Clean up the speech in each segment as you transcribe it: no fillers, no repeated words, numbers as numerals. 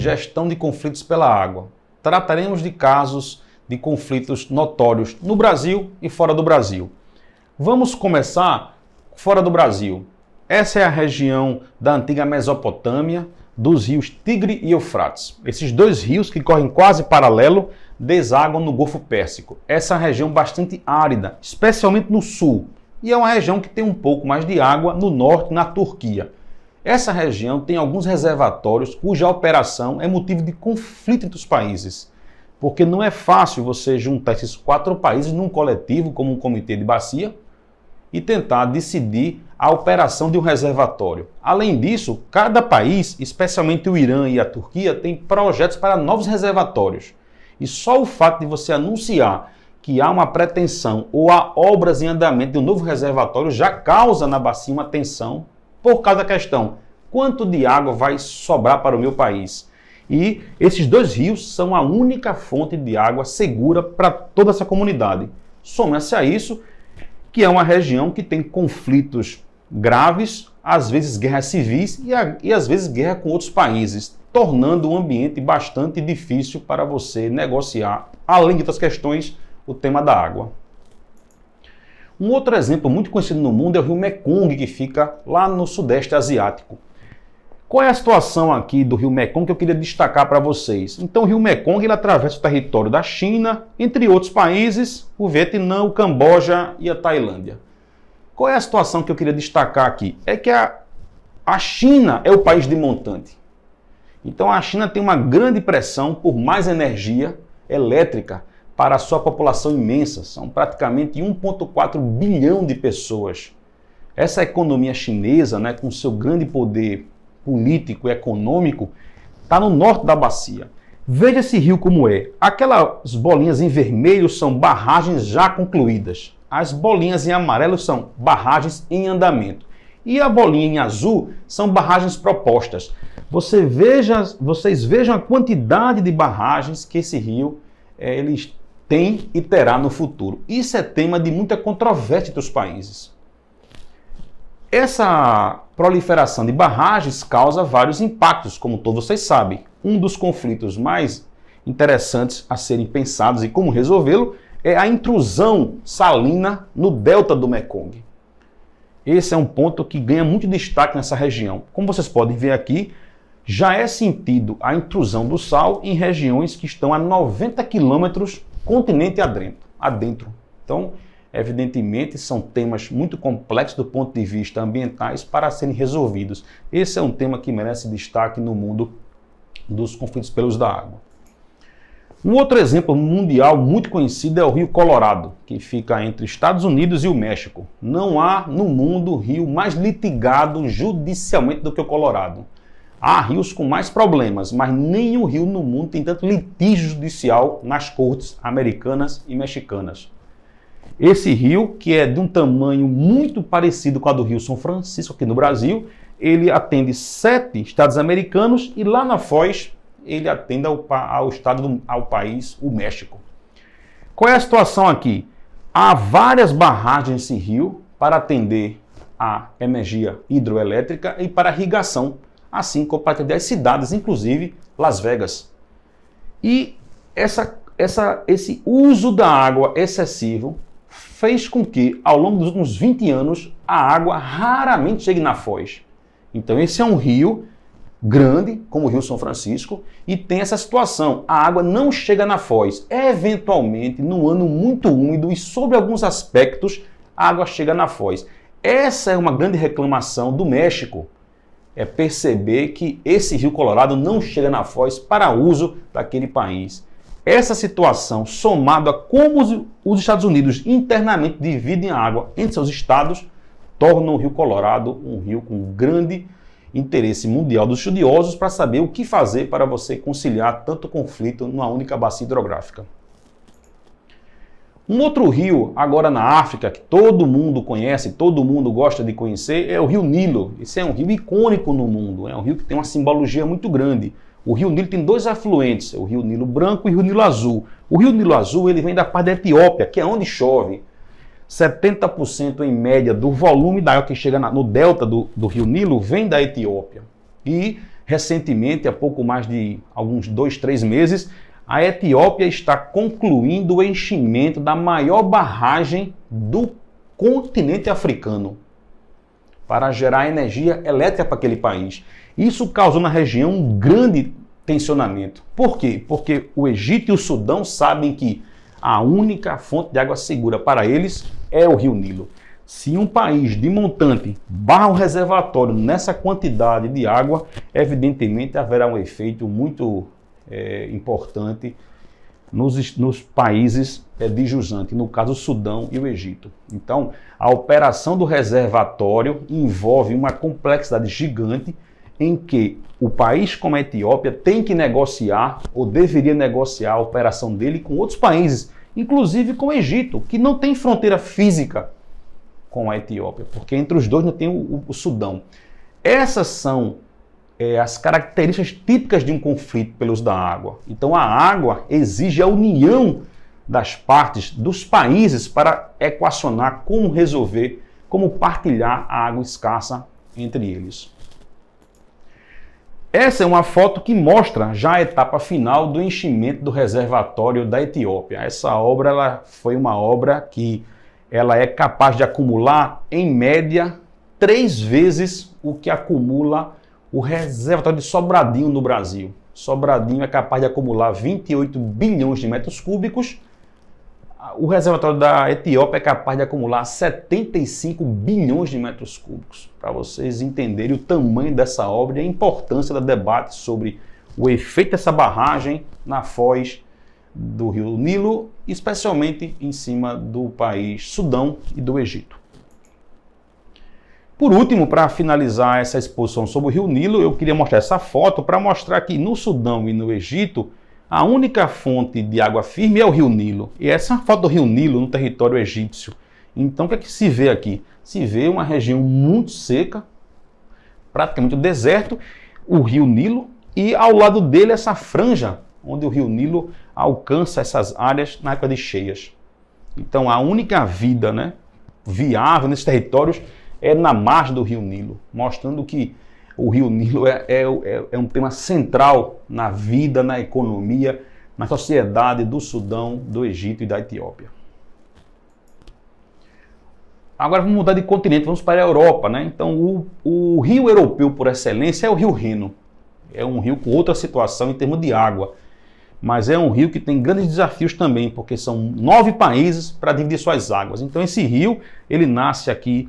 gestão de conflitos pela água. Trataremos de casos de conflitos notórios no Brasil e fora do Brasil. Vamos começar fora do Brasil. Essa é a região da antiga Mesopotâmia, dos rios Tigre e Eufrates. Esses dois rios, que correm quase paralelo, desaguam no Golfo Pérsico. Essa é uma região bastante árida, especialmente no sul, e é uma região que tem um pouco mais de água no norte, na Turquia. Essa região tem alguns reservatórios cuja operação é motivo de conflito entre os países, porque não é fácil você juntar esses 4 países num coletivo, como um comitê de bacia, e tentar decidir a operação de um reservatório. Além disso, cada país, especialmente o Irã e a Turquia, tem projetos para novos reservatórios. E só o fato de você anunciar que há uma pretensão ou há obras em andamento de um novo reservatório já causa na bacia uma tensão por causa da questão: quanto de água vai sobrar para o meu país? E esses dois rios são a única fonte de água segura para toda essa comunidade. Soma-se a isso que é uma região que tem conflitos graves, às vezes guerras civis e às vezes guerra com outros países, tornando um ambiente bastante difícil para você negociar, além de outras questões, o tema da água. Um outro exemplo muito conhecido no mundo é o rio Mekong, que fica lá no Sudeste Asiático. Qual é a situação aqui do rio Mekong que eu queria destacar para vocês? Então, o rio Mekong ele atravessa o território da China, entre outros países, o Vietnã, o Camboja e a Tailândia. Qual é a situação que eu queria destacar aqui? É que a China é o país de montante. Então, a China tem uma grande pressão por mais energia elétrica para a sua população imensa. São praticamente 1,4 bilhão de pessoas. Essa economia chinesa, né, com seu grande poder político e econômico, está no norte da bacia. Veja esse rio como é. Aquelas bolinhas em vermelho são barragens já concluídas. As bolinhas em amarelo são barragens em andamento. E a bolinha em azul são barragens propostas. Vocês vejam a quantidade de barragens que esse rio ele tem e terá no futuro. Isso é tema de muita controvérsia entre os países. Essa proliferação de barragens causa vários impactos, como todos vocês sabem. Um dos conflitos mais interessantes a serem pensados e como resolvê-lo é a intrusão salina no delta do Mekong. Esse é um ponto que ganha muito destaque nessa região. Como vocês podem ver aqui, já é sentido a intrusão do sal em regiões que estão a 90 quilômetros continente adentro. Então, evidentemente, são temas muito complexos do ponto de vista ambientais para serem resolvidos. Esse é um tema que merece destaque no mundo dos conflitos pelos da água. Um outro exemplo mundial muito conhecido é o Rio Colorado, que fica entre Estados Unidos e o México. Não há no mundo rio mais litigado judicialmente do que o Colorado. Há rios com mais problemas, mas nenhum rio no mundo tem tanto litígio judicial nas cortes americanas e mexicanas. Esse rio, que é de um tamanho muito parecido com a do Rio São Francisco, aqui no Brasil, ele atende 7 estados americanos e lá na Foz ele atende ao país, o México. Qual é a situação aqui? Há várias barragens nesse rio para atender a energia hidroelétrica e para irrigação, assim como para atender as cidades, inclusive Las Vegas. E esse uso da água excessivo fez com que, ao longo dos últimos 20 anos, a água raramente chegue na Foz. Então esse é um rio grande, como o Rio São Francisco, e tem essa situação. A água não chega na Foz. Eventualmente, num ano muito úmido e sob alguns aspectos, a água chega na Foz. Essa é uma grande reclamação do México. É perceber que esse Rio Colorado não chega na Foz para uso daquele país. Essa situação, somada a como os Estados Unidos internamente dividem a água entre seus estados, torna o Rio Colorado um rio com grande interesse mundial dos estudiosos para saber o que fazer para você conciliar tanto conflito numa única bacia hidrográfica. Um outro rio, agora na África, que todo mundo conhece, todo mundo gosta de conhecer, é o Rio Nilo. Esse é um rio icônico no mundo, é um rio que tem uma simbologia muito grande. O Rio Nilo tem 2 afluentes, o Rio Nilo Branco e o Rio Nilo Azul. O Rio Nilo Azul ele vem da parte da Etiópia, que é onde chove. 70% em média do volume da água que chega no delta do Rio Nilo vem da Etiópia. E recentemente, há pouco mais de alguns 2, 3 meses, a Etiópia está concluindo o enchimento da maior barragem do continente africano para gerar energia elétrica para aquele país. Isso causou na região um grande tensionamento. Por quê? Porque o Egito e o Sudão sabem que a única fonte de água segura para eles é o Rio Nilo. Se um país de montante barra um reservatório nessa quantidade de água, evidentemente haverá um efeito muito importante nos países de jusante, no caso o Sudão e o Egito. Então, a operação do reservatório envolve uma complexidade gigante em que o país como a Etiópia tem que negociar ou deveria negociar a operação dele com outros países, inclusive com o Egito, que não tem fronteira física com a Etiópia, porque entre os dois não tem o Sudão. Essas são as características típicas de um conflito pelo uso da água. Então a água exige a união das partes, dos países, para equacionar como resolver, como partilhar a água escassa entre eles. Essa é uma foto que mostra já a etapa final do enchimento do reservatório da Etiópia. Essa obra ela foi uma obra que ela é capaz de acumular, em média, 3 vezes o que acumula o reservatório de Sobradinho no Brasil. Sobradinho é capaz de acumular 28 bilhões de metros cúbicos. O reservatório da Etiópia é capaz de acumular 75 bilhões de metros cúbicos. Para vocês entenderem o tamanho dessa obra e a importância do debate sobre o efeito dessa barragem na foz do Rio Nilo, especialmente em cima do país Sudão e do Egito. Por último, para finalizar essa exposição sobre o Rio Nilo, eu queria mostrar essa foto para mostrar que no Sudão e no Egito, a única fonte de água firme é o Rio Nilo. E essa é uma foto do Rio Nilo no território egípcio. Então, o que é que se vê aqui? Se vê uma região muito seca, praticamente um deserto, o Rio Nilo, e ao lado dele essa franja, onde o Rio Nilo alcança essas áreas na época de cheias. Então, a única vida, viável nesses territórios é na margem do Rio Nilo, mostrando que o Rio Nilo é um tema central na vida, na economia, na sociedade do Sudão, do Egito e da Etiópia. Agora vamos mudar de continente, vamos para a Europa, Então o rio europeu por excelência é o Rio Reno. É um rio com outra situação em termos de água, mas é um rio que tem grandes desafios também, porque são 9 países para dividir suas águas. Então esse rio, ele nasce aqui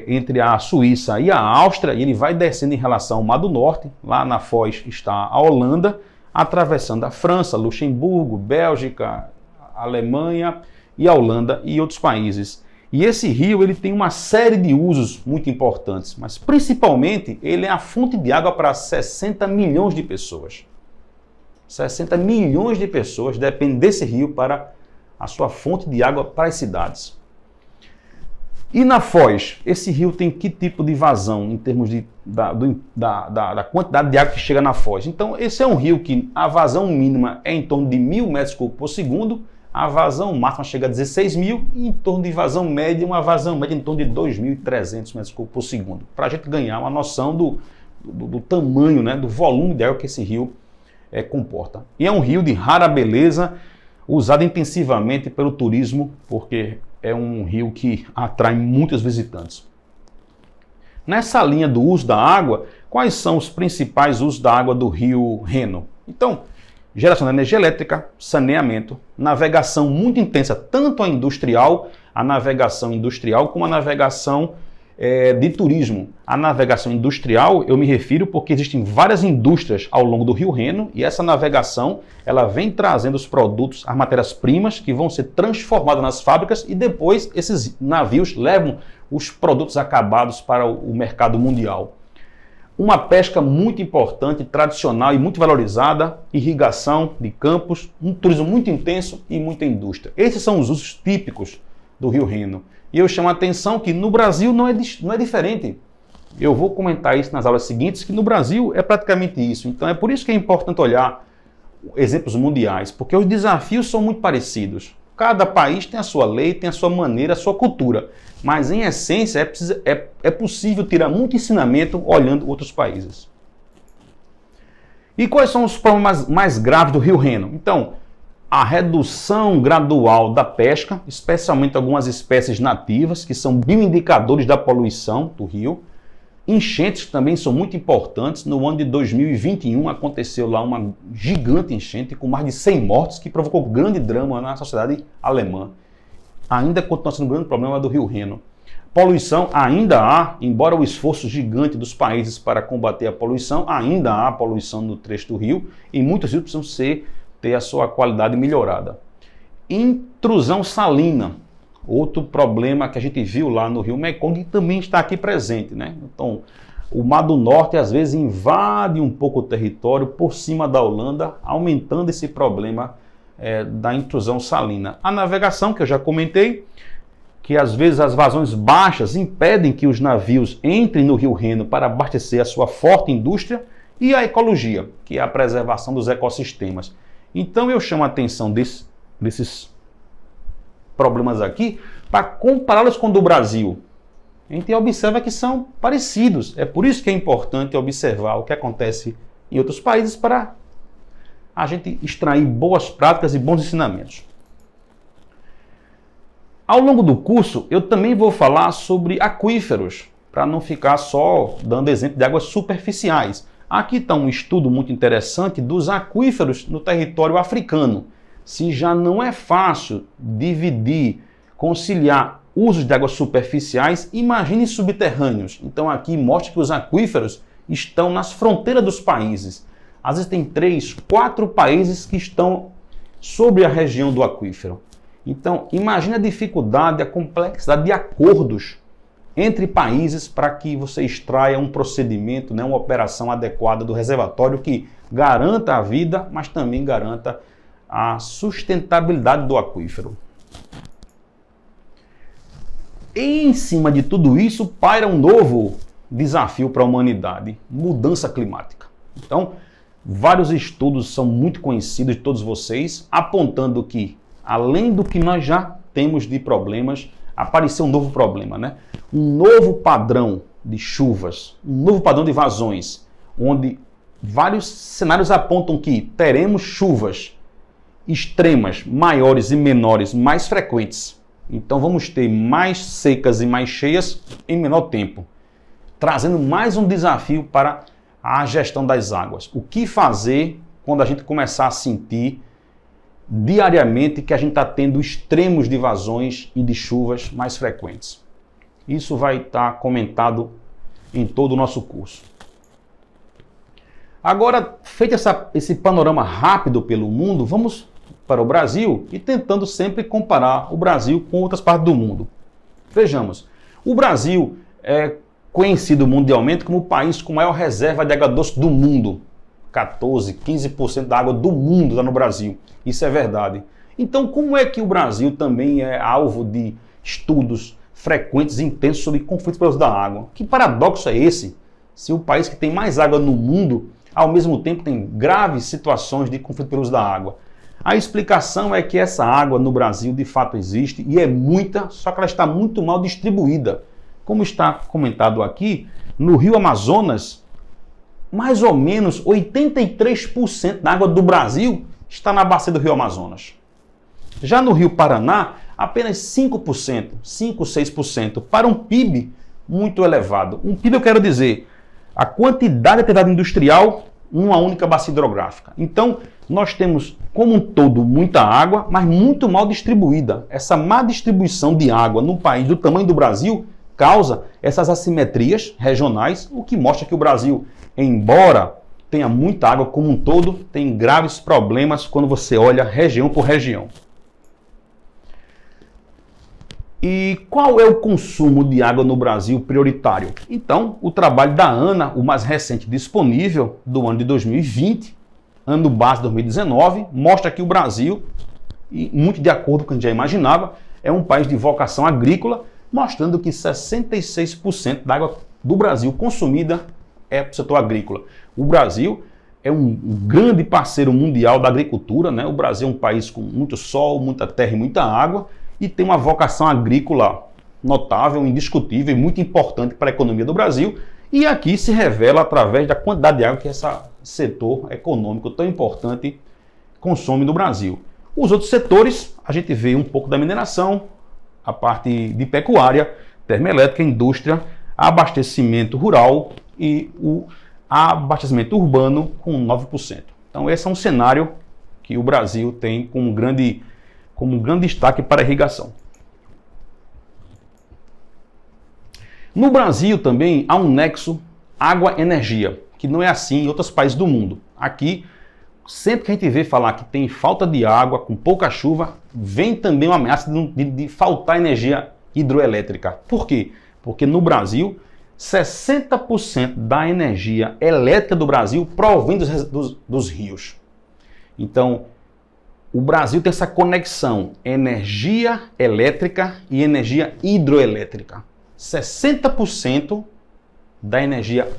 entre a Suíça e a Áustria, e ele vai descendo em relação ao Mar do Norte. Lá na foz está a Holanda, atravessando a França, Luxemburgo, Bélgica, Alemanha e a Holanda e outros países. E esse rio ele tem uma série de usos muito importantes, mas principalmente ele é a fonte de água para 60 milhões de pessoas. 60 milhões de pessoas dependem desse rio para a sua fonte de água para as cidades. E na foz, esse rio tem que tipo de vazão em termos da quantidade de água que chega na foz? Então, esse é um rio que a vazão mínima é em torno de 1.000 metros cúbicos por segundo, a vazão máxima chega a 16.000 e em torno de vazão média, uma vazão média em torno de 2.300 metros cúbicos por segundo. Para a gente ganhar uma noção do tamanho, do volume de água que esse rio comporta. E é um rio de rara beleza, usado intensivamente pelo turismo, porque é um rio que atrai muitos visitantes. Nessa linha do uso da água, quais são os principais usos da água do Rio Reno? Então, geração de energia elétrica, saneamento, navegação muito intensa, tanto a navegação industrial como a navegação de turismo. A navegação industrial, eu me refiro porque existem várias indústrias ao longo do Rio Reno e essa navegação, ela vem trazendo os produtos, as matérias-primas que vão ser transformadas nas fábricas e depois esses navios levam os produtos acabados para o mercado mundial. Uma pesca muito importante, tradicional e muito valorizada, irrigação de campos, um turismo muito intenso e muita indústria. Esses são os usos típicos do Rio Reno. E eu chamo a atenção que no Brasil não é diferente. Eu vou comentar isso nas aulas seguintes, que no Brasil é praticamente isso. Então é por isso que é importante olhar exemplos mundiais, porque os desafios são muito parecidos. Cada país tem a sua lei, tem a sua maneira, a sua cultura. Mas em essência é possível tirar muito ensinamento olhando outros países. E quais são os problemas mais graves do Rio Reno? Então, a redução gradual da pesca, especialmente algumas espécies nativas, que são bioindicadores da poluição do rio. Enchentes também são muito importantes. No ano de 2021 aconteceu lá uma gigante enchente com mais de 100 mortos, que provocou grande drama na sociedade alemã. Ainda continua sendo um grande problema do Rio Reno. Poluição ainda há, embora o esforço gigante dos países para combater a poluição, ainda há poluição no trecho do rio e muitos rios precisam ter a sua qualidade melhorada. Intrusão salina, outro problema que a gente viu lá no Rio Mekong, também está aqui presente, né? Então, o Mar do Norte às vezes invade um pouco o território por cima da Holanda, aumentando esse problema da intrusão salina. A navegação, que eu já comentei, que às vezes as vazões baixas impedem que os navios entrem no Rio Reno para abastecer a sua forte indústria, e a ecologia, que é a preservação dos ecossistemas. Então eu chamo a atenção desses problemas aqui para compará-los com o do Brasil. A gente observa que são parecidos. É por isso que é importante observar o que acontece em outros países para a gente extrair boas práticas e bons ensinamentos. Ao longo do curso, eu também vou falar sobre aquíferos, para não ficar só dando exemplo de águas superficiais. Aqui está um estudo muito interessante dos aquíferos no território africano. Se já não é fácil dividir, conciliar usos de águas superficiais, imagine subterrâneos. Então aqui mostra que os aquíferos estão nas fronteiras dos países. Às vezes tem 3, 4 países que estão sobre a região do aquífero. Então, imagine a dificuldade, a complexidade de acordos entre países para que você extraia um procedimento, né, uma operação adequada do reservatório que garanta a vida, mas também garanta a sustentabilidade do aquífero. E em cima de tudo isso, paira um novo desafio para a humanidade: mudança climática. Então, vários estudos são muito conhecidos de todos vocês, apontando que, além do que nós já temos de problemas, apareceu um novo problema, né? Um novo padrão de chuvas, um novo padrão de vazões, onde vários cenários apontam que teremos chuvas extremas, maiores e menores, mais frequentes. Então vamos ter mais secas e mais cheias em menor tempo, trazendo mais um desafio para a gestão das águas. O que fazer quando a gente começar a sentir diariamente que a gente está tendo extremos de vazões e de chuvas mais frequentes? Isso vai estar comentado em todo o nosso curso. Agora, feito esse panorama rápido pelo mundo, vamos para o Brasil e tentando sempre comparar o Brasil com outras partes do mundo. Vejamos, o Brasil é conhecido mundialmente como o país com maior reserva de água doce do mundo. 14, 15% da água do mundo está no Brasil. Isso é verdade. Então, como é que o Brasil também é alvo de estudos frequentes e intensos sobre conflitos pelo uso da água? Que paradoxo é esse? Se o país que tem mais água no mundo, ao mesmo tempo tem graves situações de conflito pelo uso da água. A explicação é que essa água no Brasil de fato existe e é muita, só que ela está muito mal distribuída. Como está comentado aqui, no Rio Amazonas, mais ou menos 83% da água do Brasil está na bacia do Rio Amazonas. Já no Rio Paraná, apenas 5%, 5, 6%, para um PIB muito elevado. Um PIB, eu quero dizer, a quantidade de atividade industrial numa única bacia hidrográfica. Então, nós temos, como um todo, muita água, mas muito mal distribuída. Essa má distribuição de água no país do tamanho do Brasil causa essas assimetrias regionais, o que mostra que o Brasil, embora tenha muita água como um todo, tem graves problemas quando você olha região por região. E qual é o consumo de água no Brasil prioritário? Então, o trabalho da ANA, o mais recente disponível, do ano de 2020, ano base 2019, mostra que o Brasil, e muito de acordo com o que a gente já imaginava, é um país de vocação agrícola, mostrando que 66% da água do Brasil consumida é para o setor agrícola. O Brasil é um grande parceiro mundial da agricultura, né? O Brasil é um país com muito sol, muita terra e muita água, e tem uma vocação agrícola notável, indiscutível e muito importante para a economia do Brasil. E aqui se revela através da quantidade de água que essa setor econômico tão importante consome no Brasil. Os outros setores, a gente vê um pouco da mineração, a parte de pecuária, termoelétrica, indústria, abastecimento rural e o abastecimento urbano com 9%. Então esse é um cenário que o Brasil tem como um grande destaque para a irrigação. No Brasil também há um nexo água-energia, que não é assim em outros países do mundo. Aqui, sempre que a gente vê falar que tem falta de água, com pouca chuva, vem também uma ameaça de faltar energia hidroelétrica. Por quê? Porque no Brasil, 60% da energia elétrica do Brasil provém dos rios. Então, o Brasil tem essa conexão energia elétrica e energia hidroelétrica. 60% da energia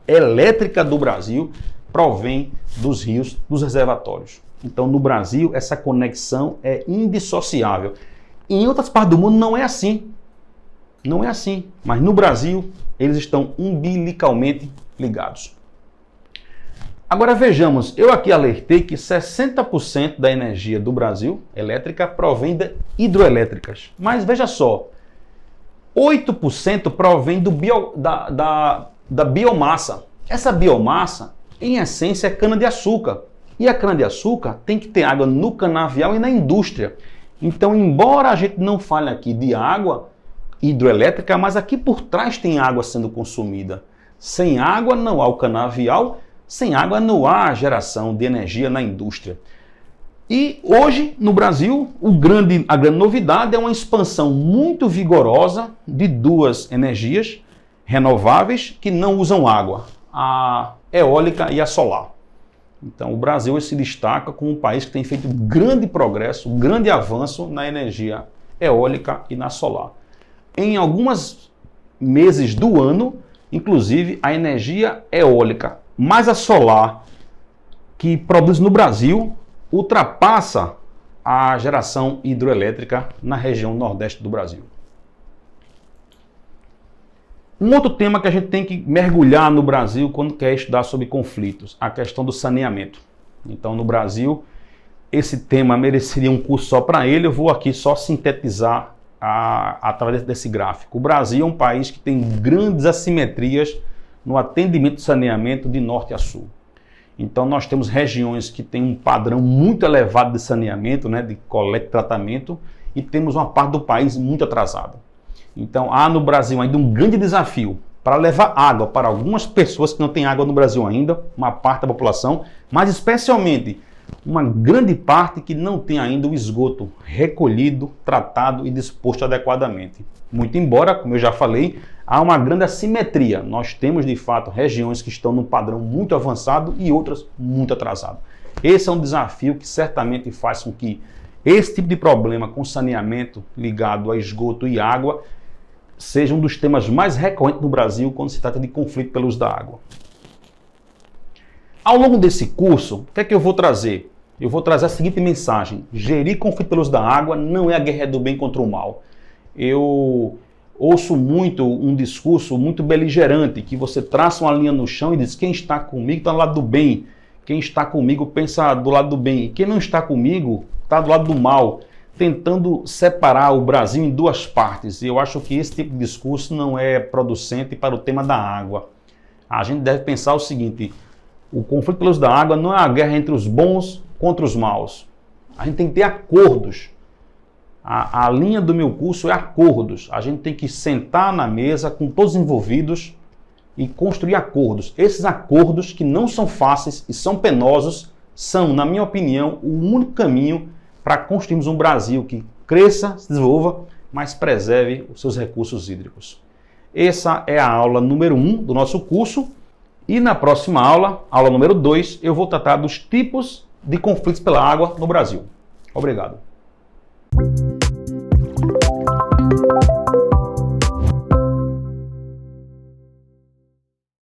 elétrica do Brasil provém dos rios, dos reservatórios. Então, no Brasil, essa conexão é indissociável. Em outras partes do mundo não é assim. Não é assim. Mas no Brasil, eles estão umbilicalmente ligados. Agora vejamos, eu aqui alertei que 60% da energia do Brasil elétrica provém de hidroelétricas. Mas veja só, 8% provém da biomassa. Essa biomassa, em essência, é cana-de-açúcar. E a cana-de-açúcar tem que ter água no canavial e na indústria. Então, embora a gente não fale aqui de água hidroelétrica, mas aqui por trás tem água sendo consumida. Sem água não há o canavial, sem água não há geração de energia na indústria. E hoje, no Brasil, a grande novidade é uma expansão muito vigorosa de duas energias renováveis que não usam água, a eólica e a solar. Então, o Brasil se destaca como um país que tem feito grande progresso, grande avanço na energia eólica e na solar. Em alguns meses do ano, inclusive, a energia eólica mais a solar que produz no Brasil ultrapassa a geração hidroelétrica na região nordeste do Brasil. Um outro tema que a gente tem que mergulhar no Brasil quando quer estudar sobre conflitos, a questão do saneamento. Então, no Brasil, esse tema mereceria um curso só para ele, eu vou aqui só sintetizar através desse gráfico. O Brasil é um país que tem grandes assimetrias no atendimento de saneamento de norte a sul. Então nós temos regiões que têm um padrão muito elevado de saneamento, né, de coleta e tratamento, e temos uma parte do país muito atrasada. Então há no Brasil ainda um grande desafio para levar água para algumas pessoas que não têm água no Brasil ainda, uma parte da população, mas especialmente uma grande parte que não tem ainda o esgoto recolhido, tratado e disposto adequadamente. Muito embora, como eu já falei, há uma grande assimetria. Nós temos, de fato, regiões que estão num padrão muito avançado e outras muito atrasado. Esse é um desafio que certamente faz com que esse tipo de problema com saneamento ligado a esgoto e água seja um dos temas mais recorrentes no Brasil quando se trata de conflito pelo uso da água. Ao longo desse curso, o que é que eu vou trazer? Eu vou trazer a seguinte mensagem: gerir conflito pelo uso da água não é a guerra do bem contra o mal. Eu ouço muito um discurso muito beligerante, que você traça uma linha no chão e diz: quem está comigo está do lado do bem, quem está comigo pensa do lado do bem, e quem não está comigo está do lado do mal, tentando separar o Brasil em duas partes. E eu acho que esse tipo de discurso não é producente para o tema da água. A gente deve pensar o seguinte: o conflito pelo uso da água não é a guerra entre os bons contra os maus. A gente tem que ter acordos. A linha do meu curso é acordos. A gente tem que sentar na mesa com todos os envolvidos e construir acordos. Esses acordos, que não são fáceis e são penosos, são, na minha opinião, o único caminho para construirmos um Brasil que cresça, se desenvolva, mas preserve os seus recursos hídricos. Essa é a aula número 1 do nosso curso. E na próxima aula, aula número 2, eu vou tratar dos tipos de conflitos pela água no Brasil. Obrigado.